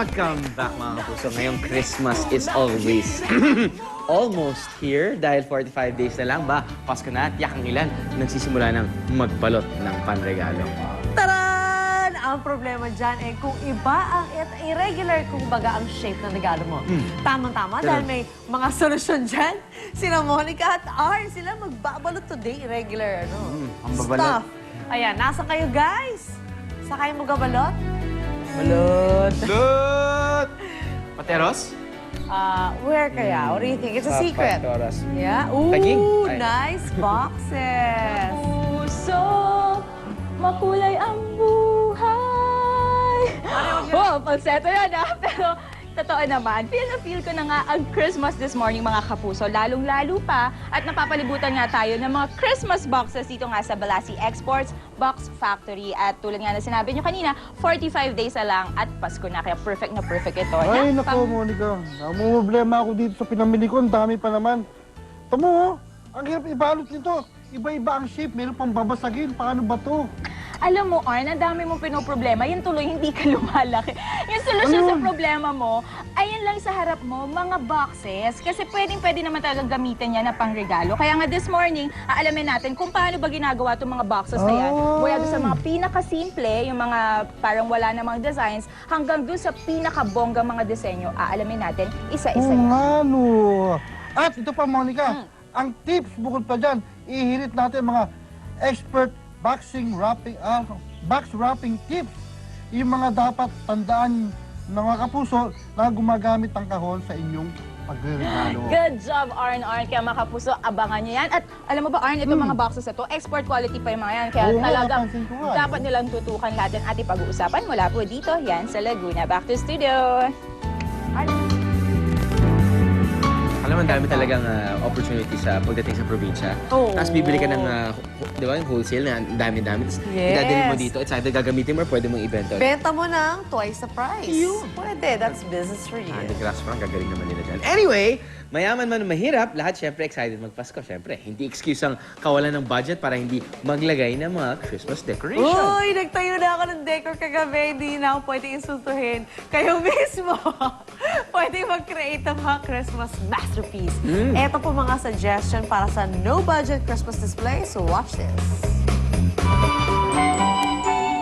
Welcome back mga kapuso. Ngayong Christmas is always almost here dahil 45 days na lang ba? Pasko na at yak ang ilan nagsisimula ng magbalot ng panregalo. Taran! Ang problema dyan eh kung iba ang irregular kung baga ang shape ng regalo mo. Tamang-tama dahil may mga solusyon dyan. Sina Monica at Arn, sila magbabalot today. Irregular ang babalot. stuff. Ayan, nasa kayo guys? Sa kayo magabalot? Balot! Balot! Pateros? Where kaya? What do you think? It's a secret. Pateros. Yeah. Ooh, Tagig? Ay. nice boxes. Puso, makulay ang buhay. Oh, falsetto yan Pero totoo naman, feel na feel ko na nga ang Christmas this morning mga kapuso. Lalong-lalo pa at napapalibutan nga tayo ng mga Christmas boxes dito nga sa Balasi Exports Box Factory. At tulad nga na sinabi nyo kanina, 45 days na lang at Pasko na. Kaya perfect na perfect ito. Ay, nako, Monica. Problema ako dito sa pinamili ko. Ang dami pa naman. Tamo, ang hirap ibalot nito. Iba-iba ang shape. Meron pang babasagin. Paano ba to? Alam mo, Arn, ang dami mong pinoproblema. Yan tuloy, hindi ka lumalaki. Yung solusyon sa problema mo, ayan lang sa harap mo, mga boxes. Kasi pwedeng-pwede naman talagang gamitin yan na pangregalo. Kaya nga this morning, aalamin natin kung paano ba ginagawa itong mga boxes na yan. Mula doon sa mga pinakasimple, yung mga parang wala namang designs, hanggang doon sa pinakabonggang mga disenyo, aalamin natin isa-isa yan. Nga, no. At ito pa, Monica. Ang tips bukod pa dyan, ihirit natin mga expert box wrapping tips. Yung mga dapat tandaan ng mga kapuso na gumagamit ng kahon sa inyong pagre-regalo. Good job, Arn. Kaya mga kapuso, abangan nyo yan. At alam mo ba, Arn, itong mga boxes na to, export quality pa yung mga yan. Kaya Oo, talagang napansin ko nga, dapat nilang tutukan lahat yan at ipag-uusapan mula po dito, yan sa Laguna. Back to studio. Arn. Alam mo, ang dami talagang opportunity sa pagdating sa probinsya. Oo. Tapos bibili ka ng, di ba, yung wholesale na ang dami-dami. Tapos idadali mo dito. It's either gagamitin mo or pwede mong ibenta. Benta mo ng twice the price. Pwede. That's business for you. The crafts parang gagaling naman nila dyan. Anyway, mayaman man o mahirap, lahat syempre excited magpasko. Syempre, hindi excuse ang kawalan ng budget para hindi maglagay ng mga Christmas decoration. Uy, nagtayo na ako ng decor kagabi. Hindi na ako pwede insultuhin. Kayo mismo, pwede mag-create ng mga Christmas masterpiece. Ito po mga suggestion para sa no-budget Christmas display. So watch this.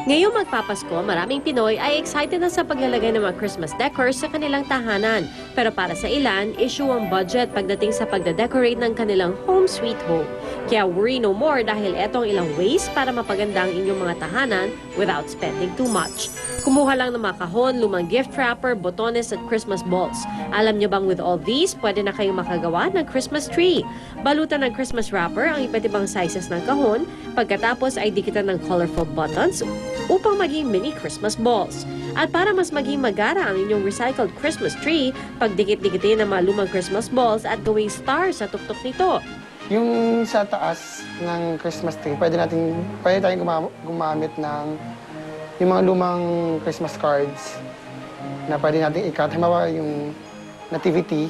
Ngayong magpapasko, maraming Pinoy ay excited na sa paglalagay ng mga Christmas decors sa kanilang tahanan. Pero para sa ilan, issue ang budget pagdating sa pagda-decorate ng kanilang home sweet home. Kaya worry no more dahil etong ilang ways para mapaganda ang inyong mga tahanan without spending too much. Kumuha lang ng mga kahon, lumang gift wrapper, botones at Christmas balls. Alam niyo bang with all these, pwede na kayong makagawa ng Christmas tree. Balutan ng Christmas wrapper ang iba't ibang sizes ng kahon, pagkatapos ay dikitan ng colorful buttons upang maging mini Christmas balls. At para mas maging magara ang inyong recycled Christmas tree, pagdikit-dikitin ng mga lumang Christmas balls at gawing star sa tuktok nito. Yung sa taas ng Christmas tree, pwede tayong gumamit ng yung mga lumang Christmas cards na pwede natin i-cut. Halimbawa yung nativity,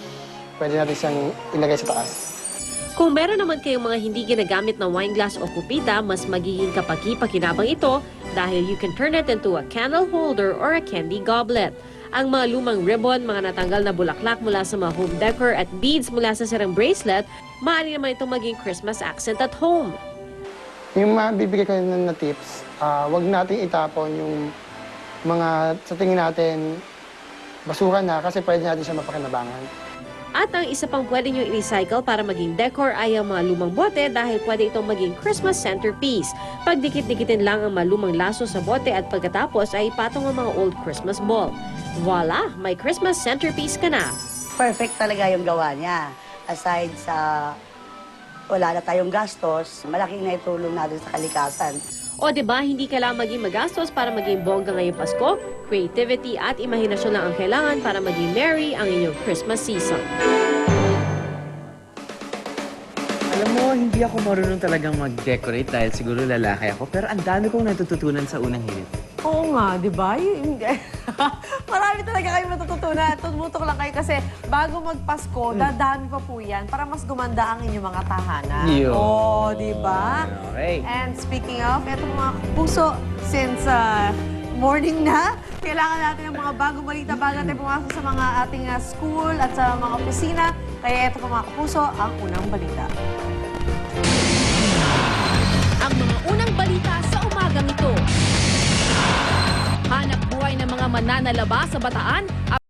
pwede natin siyang ilagay sa taas. Kung meron naman kayong mga hindi ginagamit na wine glass o kupita, mas magiging kapaki-pakinabang ito dahil you can turn it into a candle holder or a candy goblet. Ang mga lumang ribbon, mga natanggal na bulaklak mula sa mga home decor at beads mula sa sirang bracelet, maaari naman itong maging Christmas accent at home. Yung mabibigay ko na tips, wag natin itapon yung mga sa tingin natin basura na kasi pwede natin siya mapakinabangan. At ang isa pang pwede nyo i-recycle para maging decor ay ang mga lumang bote dahil pwede itong maging Christmas centerpiece. Pagdikit-dikitin lang ang mga lumang laso sa bote at pagkatapos ay ipatong ang mga old Christmas ball. Voila! May Christmas centerpiece ka na! Perfect talaga yung gawa niya. Aside sa wala na tayong gastos, malaking naitulong natin sa kalikasan. O diba, hindi kailangan maging magastos para maging bongga ngayong Pasko? Creativity at imahinasyon lang ang kailangan para maging merry ang inyong Christmas season. Alam mo, hindi ako marunong talagang mag-decorate dahil siguro lalaki ako. Pero ang dami kong natututunan sa unang hirit. Oo nga, di ba? Marami talaga kayong natututunan. Tumutok lang kayo kasi bago magpasko, dadami pa po yan para mas gumanda ang inyong mga tahanan. Yun. Oo, di ba? Okay. And speaking of, eto mga puso, since morning na. Kailangan natin ng mga bagong balita bago natin pumasok sa mga ating school at sa mga opisina. Kaya ito po mga kapuso, ang unang balita. Ang mga unang balita sa umagang ito. Hanap buhay ng mga mananalaba sa Bataan